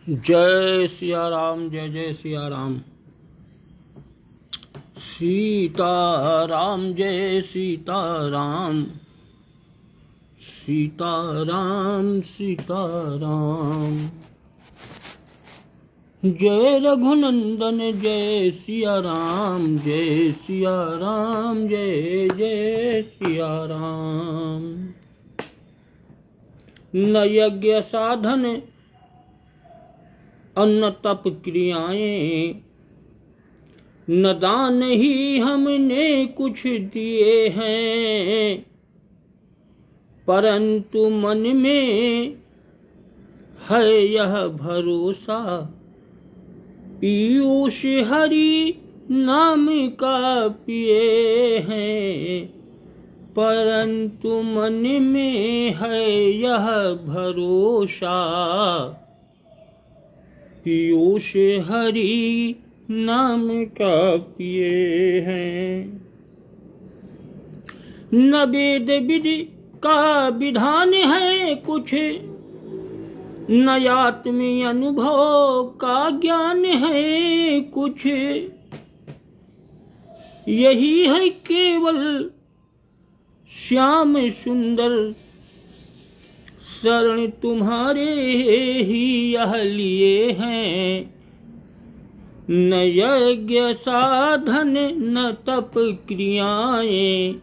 जय सिया राम, जय जय सिया राम। सीताराम जय सीताराम, सीताराम सीताराम। जय रघुनंदन जय सिया राम, जय सिया राम जय जय सिया राम। न यज्ञ साधन अन्न तप क्रियाएं, न दान ही हमने कुछ दिए हैं, परंतु मन में है यह भरोसा, पीयूष हरि नाम का पिए हैं, परंतु मन में है यह भरोसा, पीयूष हरि नाम का पिए हैं। न वेद विधि का विधान है कुछ, न आत्मीय अनुभव का ज्ञान है कुछ, यही है केवल श्याम सुंदर शरण तुम्हारे ही यह लिए हैं। न यज्ञ साधन न तप क्रियाएं,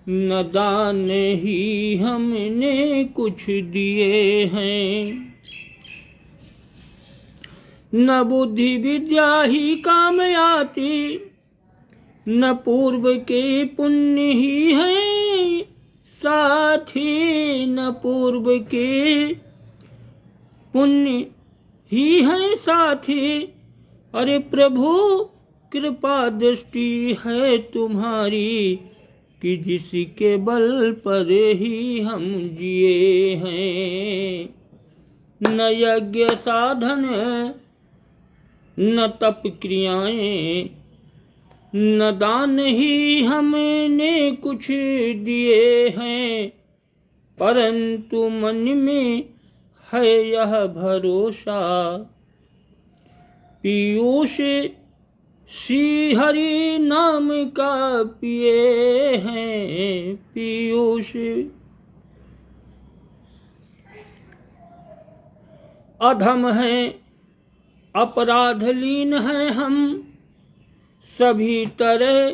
न दान ही हमने कुछ दिए हैं, न बुद्धि विद्या ही काम आती, न पूर्व के पुण्य ही है साथी, न पूर्व के पुण्य ही है साथी। अरे प्रभु कृपा दृष्टि है तुम्हारी, कि जिसके बल पर ही हम जिए हैं। न यज्ञ साधन न तप क्रियाएं, न दान ही हमने कुछ दिए हैं, परंतु मन में है यह भरोसा, पीयूष श्री हरि नाम का पिए हैं, पीयूष। अधम है अपराध लीन है हम सभी तरह,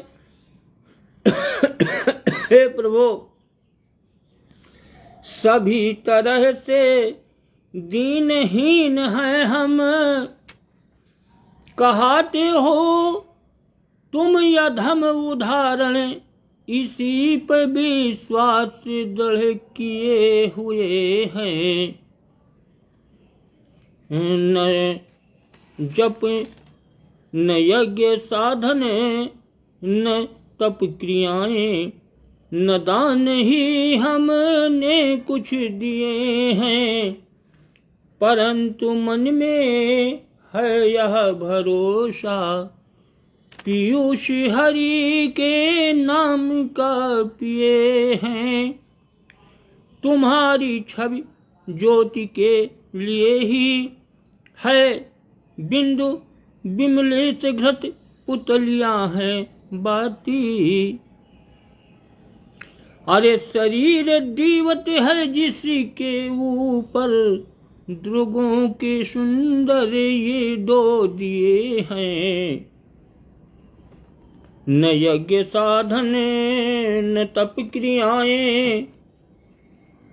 हे प्रभु सभी तरह से दीनहीन है हम, कहते हो तुम अधम उदाहरण, इसी पर विश्वास दृढ़ किए हुए हैं। न जप न यज्ञ साधन न तप क्रियाएं, न दान ही हमने कुछ दिए हैं, परंतु मन में है यह भरोसा, पीयूष हरि के नाम का पिए हैं। तुम्हारी छवि ज्योति के लिए ही है बिंदु विमलेश घृत पुतलियां हैं बाती। अरे शरीर दीवत है जिसके ऊपर, द्रुगों के सुंदर ये दो दिए हैं। न यज्ञ साधन न तप क्रियाएं,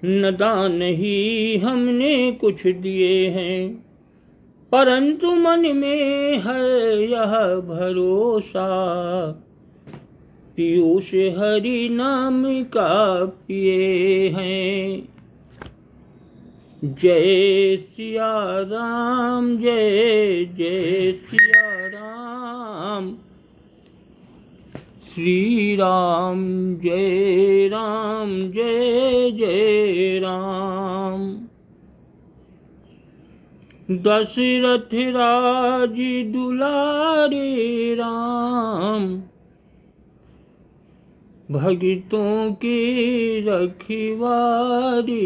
न दान ही हमने कुछ दिए हैं, परंतु मन में है यह भरोसा, पीयूष हरि नाम का पिए हैं। जय सिया राम जय जय सिया राम, श्री राम जय जय राम। दशरथ राज दुलारे राम, भक्तों की रखवारी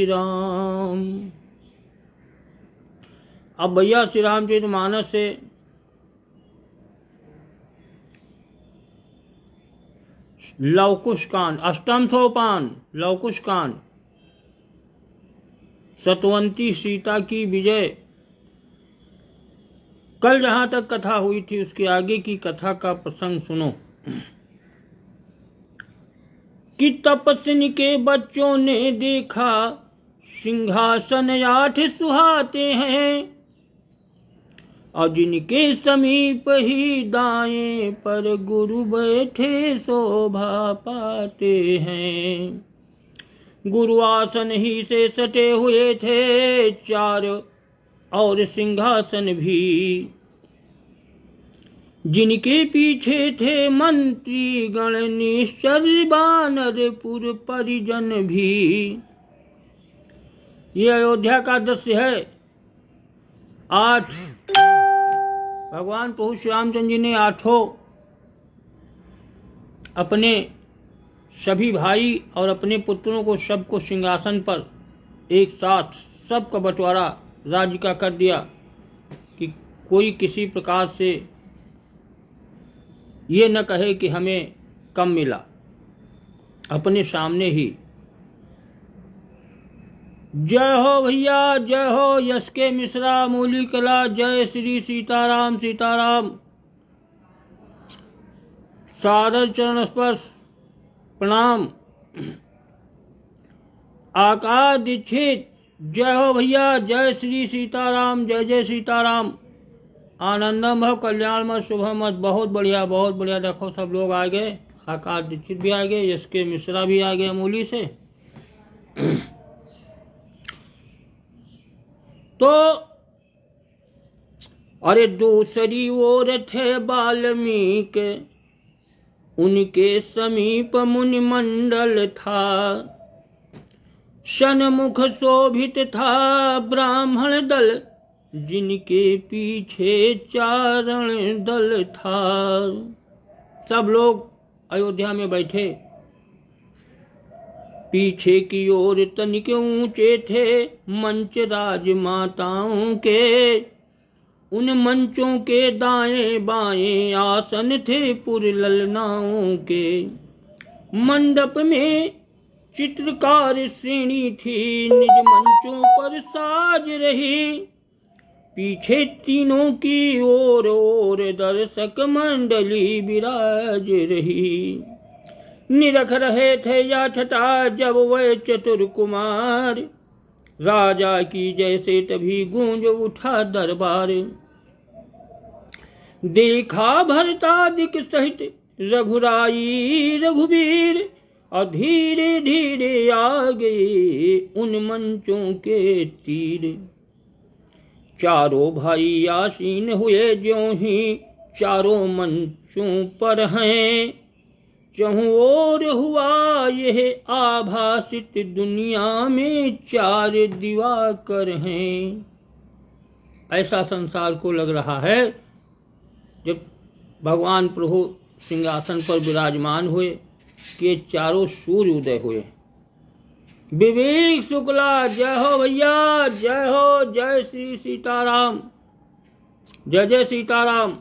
राम। अब भैया श्री रामचरितमानस से लवकुश कांड, अष्टम सोपान लवकुश कांड, सतवंती सीता की विजय, कल जहां तक कथा हुई थी उसके आगे की कथा का प्रसंग सुनो। कि तपस्विनी के बच्चों ने देखा सिंहासन 8 सुहाते हैं, और जिनके समीप ही दाएं पर गुरु बैठे शोभा पाते हैं। गुरु आसन ही से सटे हुए थे 4 और सिंहासन भी, जिनके पीछे थे मंत्री गण निश्चर वानरपुर परिजन भी। ये अयोध्या का दृश्य है। 8 भगवान प्रभु श्री रामचंद्र जी ने 8 अपने सभी भाई और अपने पुत्रों को सबको सिंहासन पर एक साथ सबका बंटवारा राज्य का कर दिया कि कोई किसी प्रकार से ये न कहे कि हमें कम मिला। अपने सामने ही जय हो भैया, जय हो यश के मिश्रा मूली कला, जय श्री सीताराम सीताराम। सादर चरण स्पर्श प्रणाम। आकाश दीक्षित जय हो भैया, जय श्री सीताराम, जय जय सीताराम। आनंदम भव कल्याणमय शुभमत। बहुत बढ़िया देखो सब लोग आ गए। आकाश दीक्षित भी आ गए, यश के मिश्रा भी आ गए मूली से। तो अरे दूसरी ओर थे वाल्मीकि, उनके समीप मुनि मंडल था। सन्मुख शोभित था ब्राह्मण दल, जिनके पीछे चारण दल था। सब लोग अयोध्या में बैठे। पीछे की ओर तनिक ऊंचे थे मंच राजमाताओं के। उन मंचों के दाएं बाएं आसन थे पुर ललनाओं के। मंडप में चित्रकार श्रेणी थी, निज मंचों पर साज रही। पीछे तीनों की ओर दर्शक मंडली विराज रही। निरख रहे थे या छटा जब वह चतुर कुमार, राजा की जैसे तभी गूंज उठा दरबार। देखा भरतादिक सहित रघुराई रघुवीर, और धीरे धीरे आ गए उन मंचों के तीर। चारों भाई आसीन हुए ज्यों ही चारों मंचों पर हैं। चहुं ओर हुआ यह आभासित दुनिया में 4 दिवाकर हैं। ऐसा संसार को लग रहा है जब भगवान प्रभु सिंहासन पर विराजमान हुए कि चारों सूर्य उदय हुए। विवेक शुक्ला जय हो भैया, जय हो, जय श्री सीताराम, जय जय सीताराम।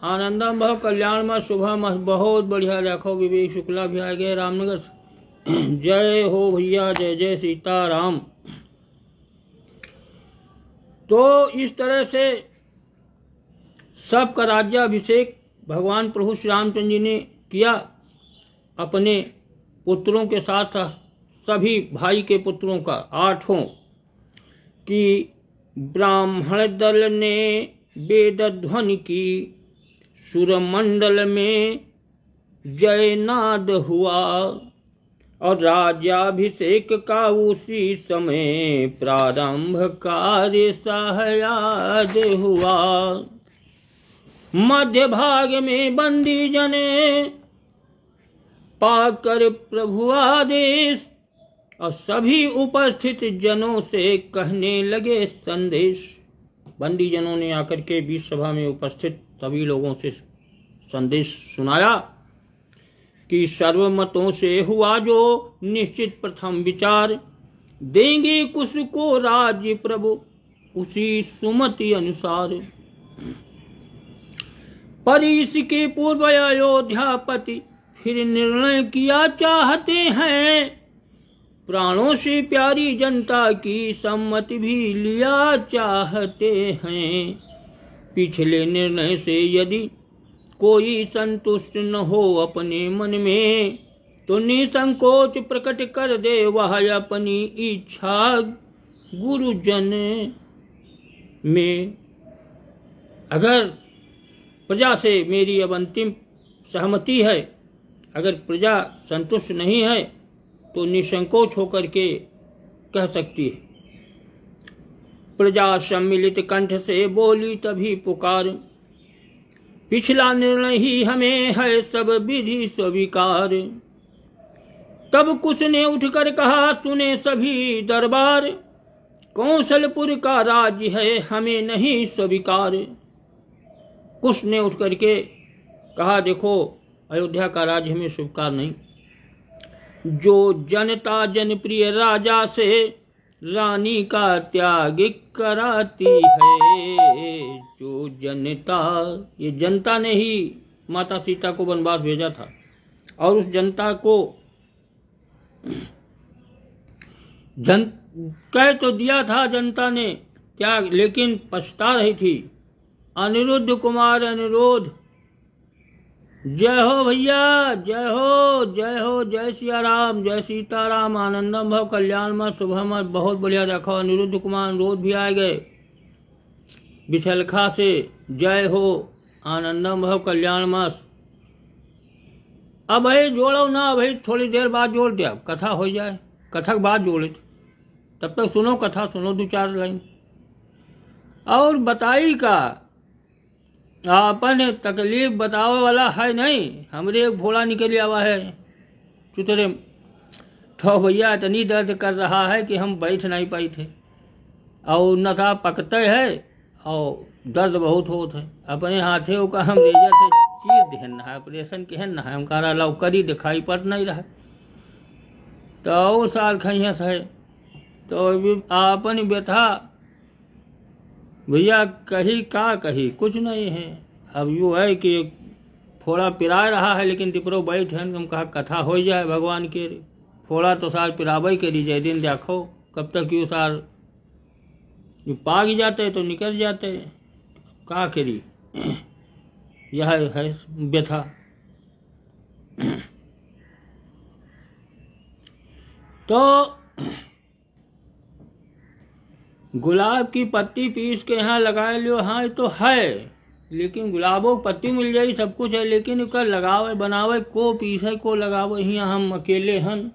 आनंदम भव कल्याणमय शुभम। बहुत बढ़िया देखो विवेक शुक्ला भी आ गए रामनगर से। जय हो भैया, जय जय सीताराम। तो इस तरह से सबका राज्याभिषेक भगवान प्रभु श्री रामचंद्र जी ने किया। अपने पुत्रों के साथ सभी भाई के पुत्रों का 8 की ब्राह्मण दल ने वेद ध्वनि की। सुरमंडल में जयनाद हुआ, और राज्याभिषेक का उसी समय प्रारंभ कार्य सहयाद हुआ। मध्य भाग में बंदी जने पाकर प्रभु आदेश, और सभी उपस्थित जनों से कहने लगे संदेश। बंदी जनों ने आकर के बीच सभा में उपस्थित सभी लोगों से संदेश सुनाया कि सर्वमतों से हुआ जो निश्चित प्रथम विचार। देंगे कुश को राज्य प्रभु उसी सुमति अनुसार। पर इसके पूर्व अयोध्यापति फिर निर्णय किया चाहते हैं, प्राणों से प्यारी जनता की सम्मति भी लिया चाहते हैं। पिछले निर्णय से यदि कोई संतुष्ट न हो अपने मन में, तो निसंकोच प्रकट कर दे वह अपनी इच्छा गुरुजन में। अगर प्रजा से मेरी अब अंतिम सहमति है, अगर प्रजा संतुष्ट नहीं है तो निसंकोच होकर के कह सकती है। प्रजा सम्मिलित कंठ से बोली तभी पुकार, पिछला निर्णय ही हमें है सब विधि स्वीकार। तब कुश ने उठकर कहा, सुने सभी दरबार, कौशलपुर का राज्य है हमें नहीं स्वीकार। कुश ने उठ करके कहा, देखो अयोध्या का राज्य हमें स्वीकार नहीं। जो जनता जनप्रिय राजा से रानी का त्याग कराती है, जो जनता, ये जनता ने ही माता सीता को वनवास भेजा था और उस जनता को कह तो दिया था जनता ने त्याग, लेकिन पछता रही थी। अनिरुद्ध कुमार अनिरुद्ध, जय हो भैया, जय हो जय हो, जय सिया राम, जय सीताराम, आनंदम भव कल्याण मत शुभ मत। बहुत बढ़िया रखो। अनिरुद्ध कुमार अनिरुद्ध भी आ गए बिछलखा से, जय हो आनंदम भव कल्याण मत। अब भाई जोड़ो ना भाई, थोड़ी देर बाद जोड़ दिया, कथा हो जाए, कथक बाद जोड़े, तब तक सुनो कथा, सुनो दो चार लाइन। और बताई का अपन तकलीफ बतावे वाला है नहीं, हमरे एक भोला निकल आवा है चुतरे, तो भैया इतनी दर्द कर रहा है कि हम बैठ नहीं पाई थे, और नशा पकते है और दर्द बहुत होता है। अपने हाथे का हम रेजर से चीर देन है, ऑपरेशन केहन न है, हम कह रहा करी दिखाई पड़ नहीं रहा, तो साल खैस है। तो अपन व्यथा भैया कही का कही कुछ नहीं है। अब यूँ है कि फोड़ा पिरा रहा है, लेकिन तिपरो बैठ है, हम कहा कथा हो जाए भगवान के। फोड़ा तो सार पिराबे करी जाए, दिन देखो कब तक यू सार पाग जाते तो निकल जाते, का करी, यह है व्यथा। तो गुलाब की पत्ती पीस के यहाँ लगा लियो, हाँ ये तो है, लेकिन गुलाबों की पत्ती मिल जाए सब कुछ है, लेकिन उसका लगावे बनावे को पीसे को लगावे, यहाँ हम अकेले हन,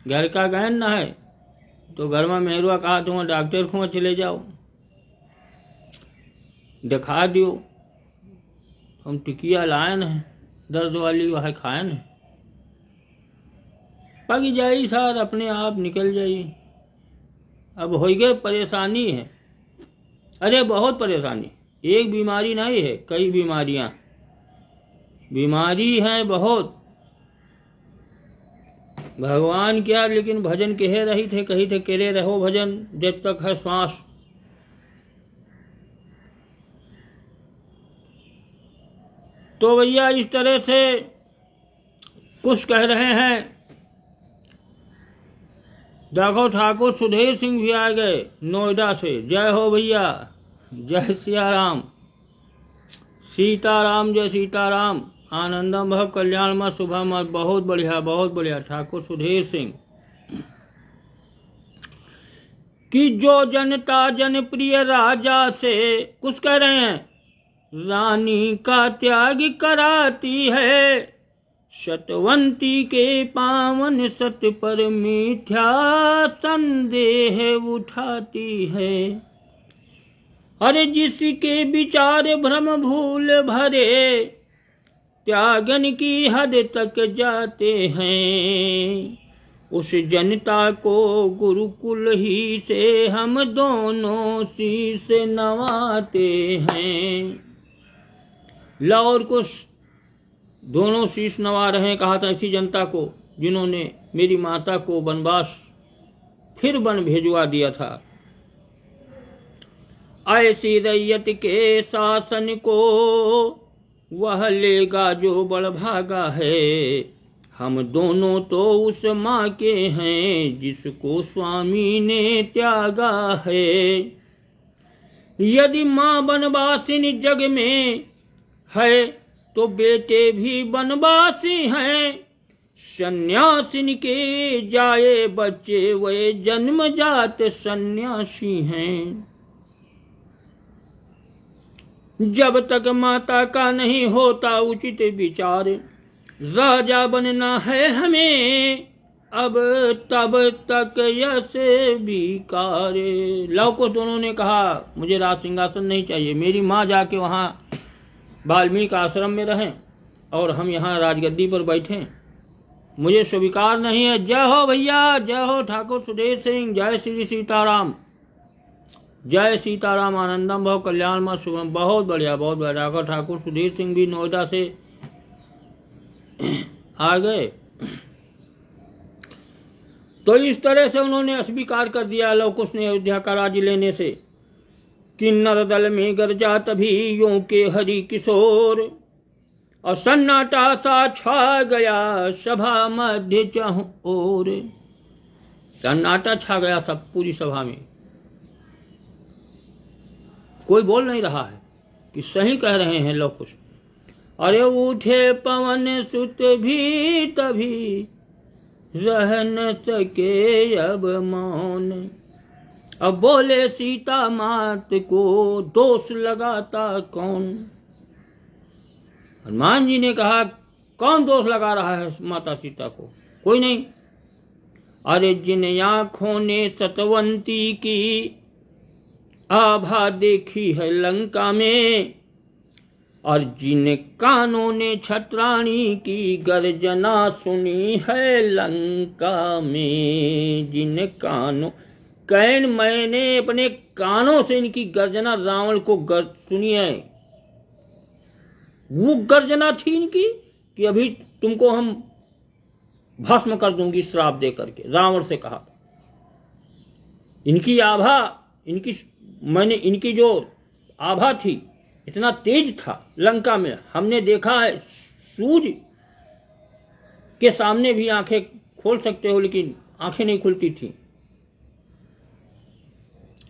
घर का गहन न है, तो घर में मेहरुआ कहा तुम डॉक्टर को चले जाओ दिखा दियो, हम टिकिया लायन है दर्द वाली वह खायन है, पक जाई सार अपने आप निकल जाई। अब हो गए परेशानी है, अरे बहुत परेशानी, एक बीमारी नहीं है, कई बीमारियां, बीमारी है बहुत। भगवान क्या, लेकिन भजन कहे रही थे, कही थे करे रहो भजन जब तक है श्वास। तो भैया इस तरह से कुछ कह रहे हैं। देखो ठाकुर सुधीर सिंह भी आ गए नोएडा से, जय हो भैया, जय सिया राम, सीताराम जय सीताराम, आनंदम भव कल्याण मत शुभम मत। बहुत बढ़िया ठाकुर सुधीर सिंह। कि जो जनता जनप्रिय राजा से कुछ कह रहे हैं, रानी का त्याग कराती है, सतवंती के पावन सत पर मिथ्या संदेह उठाती है। अरे जिसके विचार भ्रम भूल भरे, त्यागन की हद तक जाते हैं, उस जनता को गुरुकुल ही से हम दोनों शीश नवाते हैं। लाहौर को दोनों शीश नवा रहे हैं, कहा था इसी जनता को जिन्होंने मेरी माता को वनवास फिर वन भेजवा दिया था। ऐसी रैयत के शासन को वह लेगा जो बड़ भागा है। हम दोनों तो उस माँ के हैं जिसको स्वामी ने त्यागा है। यदि माँ बनवासिनी जग में है तो बेटे भी बनवासी हैं। सन्यासिनी के जाए बच्चे वे जन्मजात सन्यासी हैं। जब तक माता का नहीं होता उचित विचार, राजा बनना है हमें अब तब तक यश विकार। लव को दोनों ने कहा मुझे राज सिंहासन नहीं चाहिए, मेरी माँ जाके वहां वाल्मीकि आश्रम में रहें और हम यहाँ राजगद्दी पर बैठें, मुझे स्वीकार नहीं है। जय हो भैया, जय हो ठाकुर सुधीर सिंह, जय श्री सीताराम, जय सीताराम, आनंदम भव कल्याण मत शुभम। बहुत बढ़िया, बहुत बढ़िया। ठाकुर सुधीर सिंह भी नोएडा से आ गए। तो इस तरह से उन्होंने स्वीकार कर दिया लवकुश ने अयोध्या का राज्य लेने से। किन्नर दल में गरजा तभी यों के हरि किशोर, और सन्नाटा सा छा गया सभा मध्य चहुं ओर। सन्नाटा छा गया सब पूरी सभा में, कोई बोल नहीं रहा है कि सही कह रहे हैं लवकुश। अरे उठे पवन सुत भी तभी रह न सके अब मौन। अब बोले सीता मात को दोष लगाता कौन। हनुमान जी ने कहा कौन दोष लगा रहा है माता सीता को, कोई नहीं। अरे जिन आँखों ने सतवंती की आभा देखी है लंका में, और जिन कानों ने छत्राणी की गर्जना सुनी है लंका में। जिन कानों कैन मैंने अपने कानों से इनकी गर्जना रावण को सुनी है। वो गर्जना थी इनकी कि अभी तुमको हम भस्म कर दूंगी श्राप दे करके, रावण से कहा। इनकी आभा, इनकी जो आभा थी इतना तेज था लंका में, हमने देखा है सूर्य के सामने भी आंखें खोल सकते हो लेकिन आंखें नहीं खुलती थी।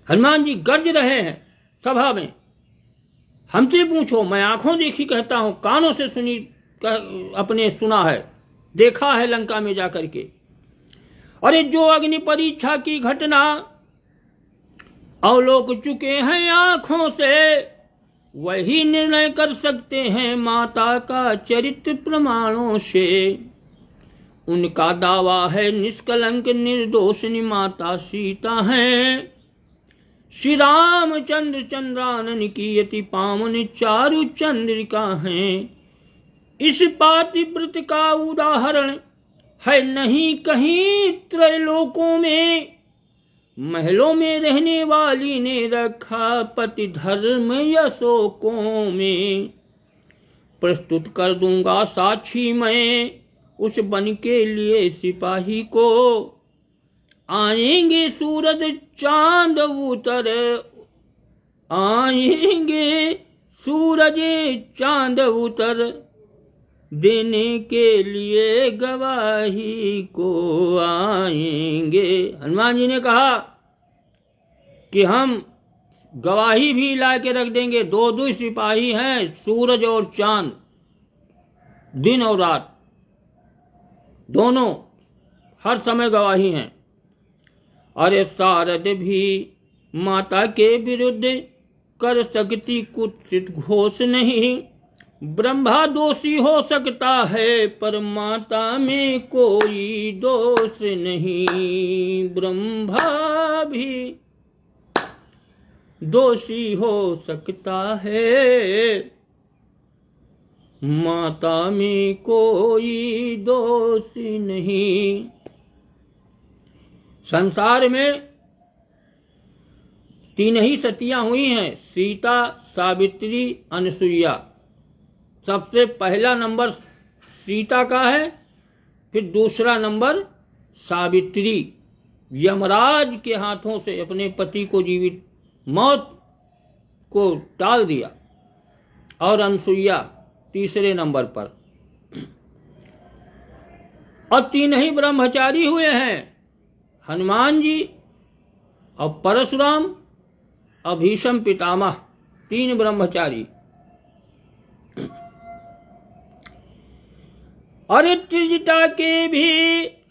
हनुमान जी गर्ज रहे हैं सभा में, हमसे पूछो, मैं आंखों देखी कहता हूं, कानों से सुनी अपने सुना है, देखा है लंका में जाकर के। अरे जो अग्नि परीक्षा की घटना अवलोक चुके हैं आंखों से, वही निर्णय कर सकते हैं माता का चरित्र प्रमाणों से। उनका दावा है निष्कलंक निर्दोषिनी माता सीता है। श्री रामचंद्र चंद्रानन की यति पावन चारु चंद्रिका है। इस पातिव्रत का उदाहरण है नहीं कहीं त्रैलोकों में। महलों में रहने वाली ने रखा पति धर्म यशोकों में। प्रस्तुत कर दूंगा साक्षी मैं उस बन के लिए सिपाही को। आएंगे सूरज चांद उतर, आएंगे सूरज चांद उतर, देने के लिए गवाही को आएंगे। हनुमान जी ने कहा कि हम गवाही भी ला के रख देंगे। दो सिपाही हैं, सूरज और चांद, दिन और रात दोनों हर समय गवाही हैं। अरे शारद भी माता के विरुद्ध कर सकती कुत्सित घोष नहीं। ब्रह्मा दोषी हो सकता है पर माता में कोई दोष नहीं। ब्रह्मा भी दोषी हो सकता है, माता में कोई दोष नहीं। संसार में तीन ही सतियां हुई हैं, सीता, सावित्री, अनसुईया। सबसे पहला नंबर सीता का है, फिर दूसरा नंबर सावित्री। यमराज के हाथों से अपने पति को जीवित मौत को टाल दिया और अनसुईया तीसरे नंबर पर। और 3 ही ब्रह्मचारी हुए हैं, हनुमान जी और परशुराम और भीष्म पितामह, 3 ब्रह्मचारी। अरे त्रिजटा के भी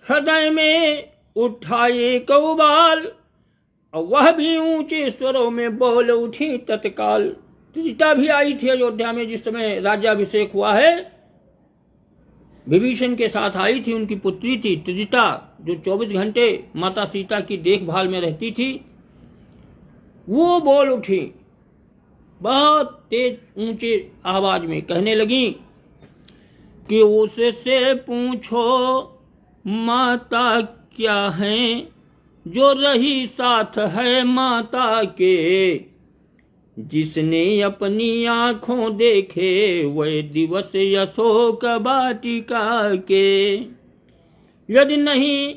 हृदय में उठाए कौबाल, और वह भी ऊंचे स्वरों में बोल उठी तत्काल। त्रिजटा भी आई थी अयोध्या में जिस समय राज्याभिषेक हुआ है, विभीषण के साथ आई थी, उनकी पुत्री थी त्रिजटा, जो 24 घंटे माता सीता की देखभाल में रहती थी। वो बोल उठी बहुत तेज ऊंचे आवाज में, कहने लगी कि उससे पूछो माता क्या है, जो रही साथ है माता के, जिसने अपनी आंखों देखे वह दिवस अशोक वाटिका के। यदि नहीं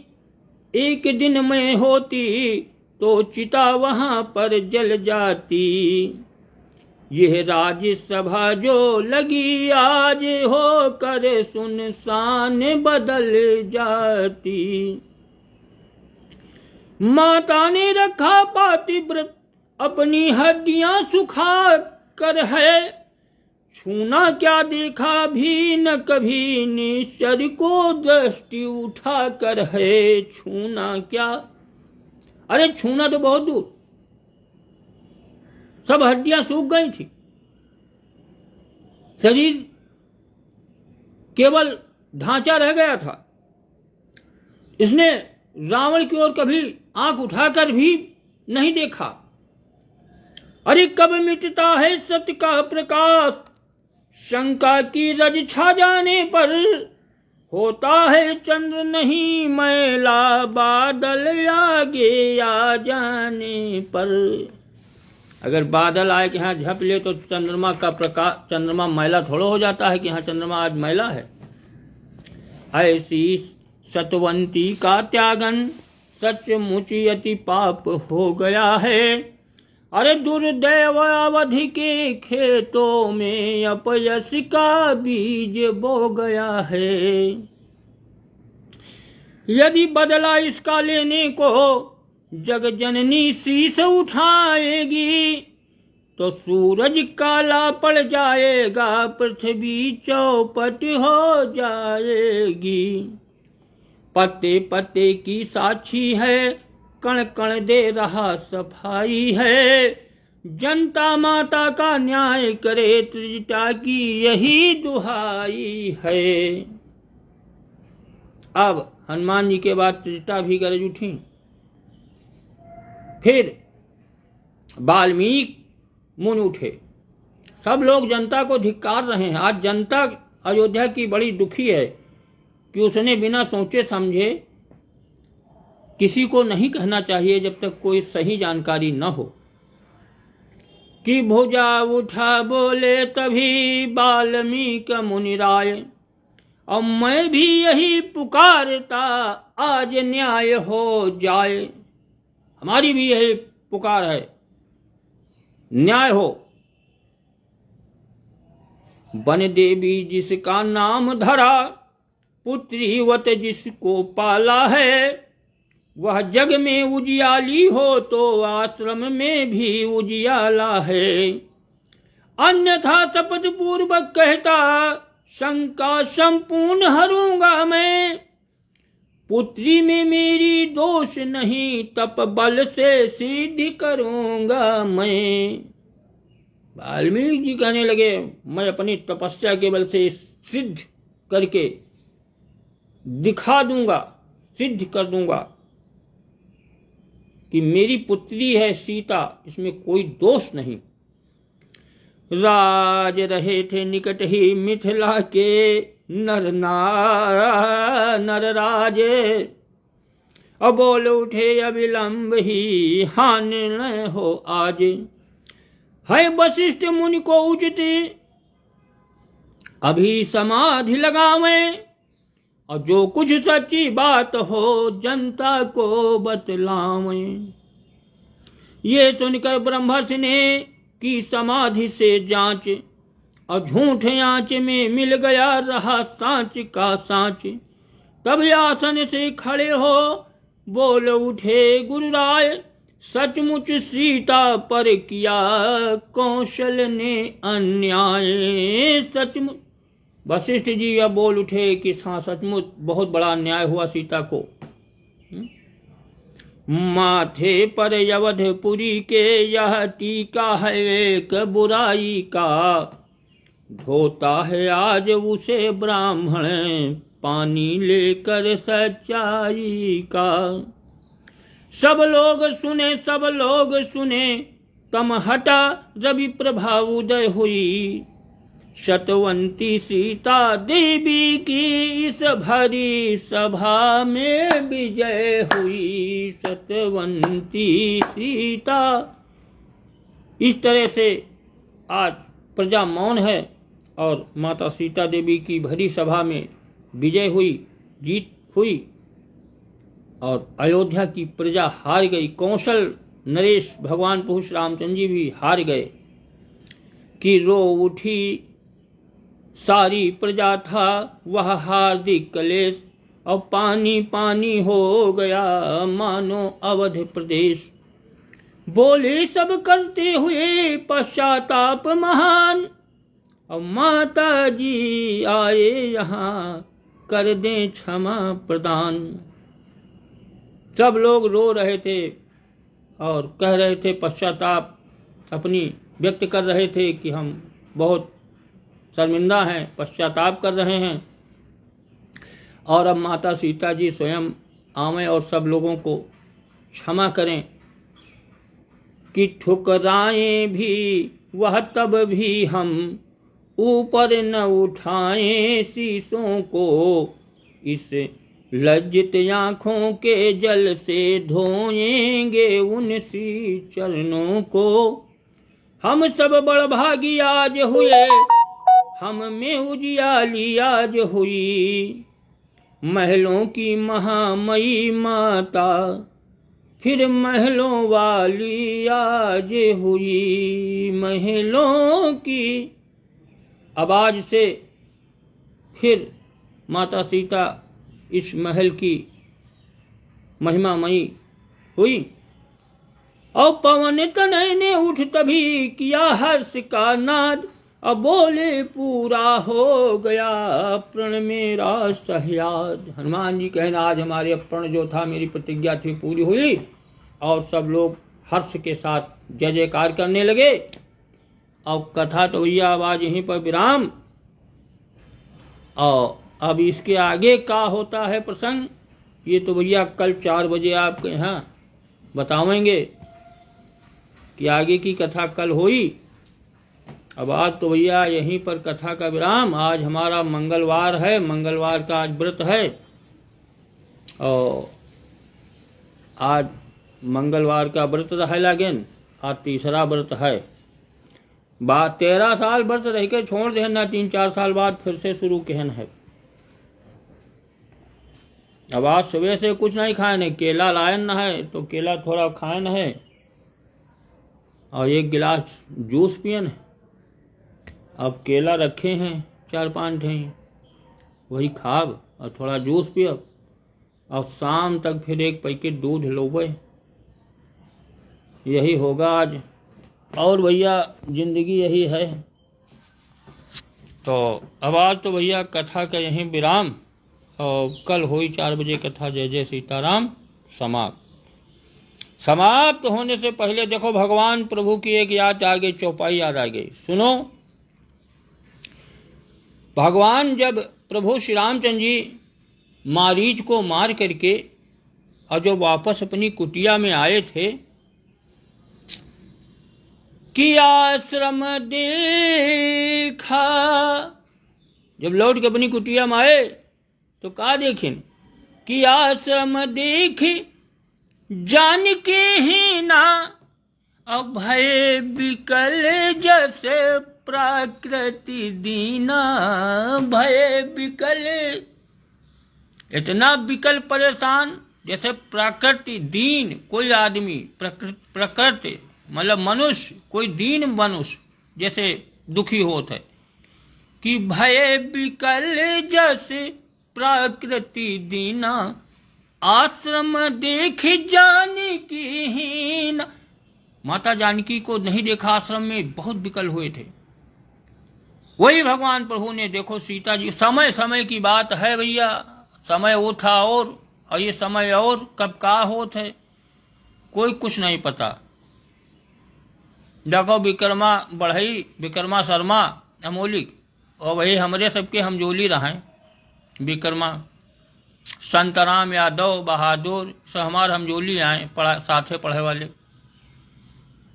एक दिन में होती तो चिता वहां पर जल जाती, यह राज्यसभा जो लगी आज हो कर सुनसान बदल जाती। माता ने रखा पातिव्रत अपनी हड्डियां सुखा कर है, छूना क्या देखा भी न कभी निश्चर को दृष्टि उठा कर है, छूना क्या। अरे छूना तो बहुत दूर, सब हड्डियां सूख गई थी, शरीर केवल ढांचा रह गया था। इसने रावण की ओर कभी आंख उठाकर भी नहीं देखा। अरे कब मिटता है सत्य का प्रकाश, शंका की रज छा जाने पर, होता है चंद्र नहीं मैला बादल आगे आ जाने पर। अगर बादल आए कि यहाँ झप ले तो चंद्रमा का प्रकाश, चंद्रमा मैला थोड़ा हो जाता है कि यहाँ चंद्रमा आज मैला है। ऐसी सतवंती का त्यागन सचमुच अति पाप हो गया है। अरे दुर्दैव अवधि के खेतों में अपयश का बीज बो गया है। यदि बदला इसका लेने को जग जननी शीश उठाएगी, तो सूरज काला पड़ जाएगा, पृथ्वी चौपट हो जाएगी। पत्ते पत्ते की साक्षी है, कण कण दे रहा सफाई है, जनता माता का न्याय करे, त्रिजटा की यही दुहाई है। अब हनुमान जी के बाद त्रिजटा भी गरज उठी। फिर वाल्मीकि मुन उठे। सब लोग जनता को धिक्कार रहे हैं। आज जनता अयोध्या की बड़ी दुखी है कि उसने बिना सोचे समझे, किसी को नहीं कहना चाहिए जब तक कोई सही जानकारी न हो, कि भुजा उठा बोले तभी वाल्मीकि मुनि राय, और मैं भी यही पुकारता आज न्याय हो जाए। हमारी भी यही पुकार है, न्याय हो। वन देवी जिसका नाम धरा, पुत्रीवत जिसको पाला है, वह जग में उजियाली हो तो आश्रम में भी उजियाला है। अन्यथा शपथ पूर्वक कहता, शंका संपूर्ण हरूंगा मैं, पुत्री में मेरी दोष नहीं, तप बल से सिद्ध करूंगा मैं। वाल्मीकि जी कहने लगे, मैं अपनी तपस्या के बल से सिद्ध करके दिखा दूंगा, सिद्ध कर दूंगा कि मेरी पुत्री है सीता, इसमें कोई दोष नहीं। राज रहे थे निकट ही मिथिला के नर राजे, अब बोल उठे अविलंब ही हान न हो आज। है वशिष्ठ मुनि को उचित अभी समाधि लगावें, और जो कुछ सच्ची बात हो जनता को बतलावें। ये सुनकर ब्रह्मर्षि ने की समाधि से जांच, और झूठ आंच में मिल गया रहा सांच का सांच। तब आसन से खड़े हो बोल उठे गुरु राय, सचमुच सीता पर किया कौशल ने अन्याय। सचमुच वशिष्ठ जी अब बोल उठे कि हाँ सचमुच बहुत बड़ा अन्याय हुआ सीता को। माथे पर अवधपुरी के यह टीका है एक बुराई का, धोता है आज उसे ब्राह्मण पानी लेकर सच्चाई का। सब लोग सुने तम हटा रवि प्रभा उदय हुई, शतवंती सीता देवी की इस भरी सभा में विजय हुई। शतवंती सीता, इस तरह से आज प्रजा मौन है और माता सीता देवी की भरी सभा में विजय हुई, जीत हुई और अयोध्या की प्रजा हार गई। कौशल नरेश भगवान पुरुष रामचंद्र जी भी हार गए कि रो उठी सारी प्रजा था वह हार्दिक कलेश, और पानी पानी हो गया मानो अवध प्रदेश। बोले सब करते हुए पश्चाताप महान, और माता जी आए यहाँ कर दें क्षमा प्रदान। सब लोग रो रहे थे और कह रहे थे, पश्चाताप अपनी व्यक्त कर रहे थे कि हम बहुत शर्मिंदा हैं, पश्चाताप कर रहे हैं। और अब माता सीता जी स्वयं आवें और सब लोगों को क्षमा करें कि ठुकराएं भी वह तब भी हम ऊपर न उठाएं शीशों को, इस लज्जित आँखों के जल से धोएंगे उनसी चरणों को। हम सब बड़भागी आज हुए, हम में उजियाली आज हुई, महलों की महामयी माता फिर महलों वाली आज हुई। महलों की आवाज से फिर माता सीता इस महल की महिमामयी हुई। और पवन तनय ने उठ तभी किया हर्ष का नाद, अब बोले पूरा हो गया प्रण मेरा सहयाद। हनुमान जी कहना आज हमारे प्रण जो था, मेरी प्रतिज्ञा थी, पूरी हुई। और सब लोग हर्ष के साथ जय जयकार करने लगे। और कथा तो भैया आवाज यहीं पर विराम। और अब इसके आगे क्या होता है प्रसंग, ये तो भैया कल 4 बजे आपके यहाँ बतावेंगे कि आगे की कथा कल हुई। अब आज तो भैया यहीं पर कथा का विराम। आज हमारा मंगलवार है, मंगलवार का आज व्रत है और आज मंगलवार का व्रत रहे लागेन। आज तीसरा व्रत है। 13 साल व्रत रह के छोड़ दे ना, 3-4 साल बाद फिर से शुरू कहन है। अब आज सुबह से कुछ नहीं खाए, नहीं केला लायन न है तो केला थोड़ा खायन है और 1 गिलास जूस पियन है। अब केला रखे हैं 4-5 ठे, वही खाब और थोड़ा जूस पियब और शाम तक फिर 1 पैकेट दूध लोबे। यही होगा आज। और भैया जिंदगी यही है। तो अब आज तो भैया कथा का यहीं विराम और कल हुई 4 बजे कथा। जय जय सीताराम समाप्त। समाप्त होने से पहले देखो भगवान प्रभु की एक याद आ गई, चौपाई याद आ गई। सुनो, भगवान जब प्रभु श्री रामचंद्र जी मारीच को मार करके और जो वापस अपनी कुटिया में आए थे कि आश्रम देखा, जब लौट के अपनी कुटिया में आए तो कहा देखें कि आश्रम देखे जान के ही ना, अभय विकल जैसे प्रकृति दीना। भय विकल, इतना विकल परेशान जैसे प्रकृति दीन। कोई आदमी प्रकृति मतलब मनुष्य, कोई दीन मनुष्य जैसे दुखी होत है कि भय विकल जस प्रकृति दीना, आश्रम देख जानकी हीन। माता जानकी को नहीं देखा, आश्रम में बहुत विकल हुए थे। वही भगवान प्रभु ने देखो सीता जी, समय समय की बात है भैया, समय वो था और ये समय और कब का होत है कोई कुछ नहीं पता। देखो विक्रमा बढ़ई, विक्रमा शर्मा अमोलिक, और वही हमरे सबके हमजोली रहे विक्रमा, संतराम यादव बहादुर सब हमारे हमजोली आए, साथे पढ़े वाले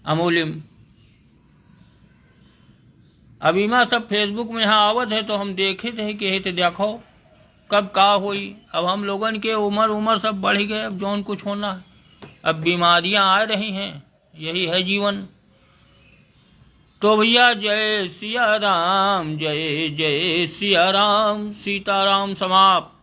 अमोलिम। अभी मैं सब फेसबुक में यहाँ आवत है तो हम देखे थे कि तो देखो कब का हुई। अब हम लोगन के उम्र सब बढ़ गए, अब जौन कुछ होना है, अब बीमारियां आ रही हैं, यही है जीवन। तो भैया जय सिया राम, जय जय सिया राम, सीताराम समाप्त।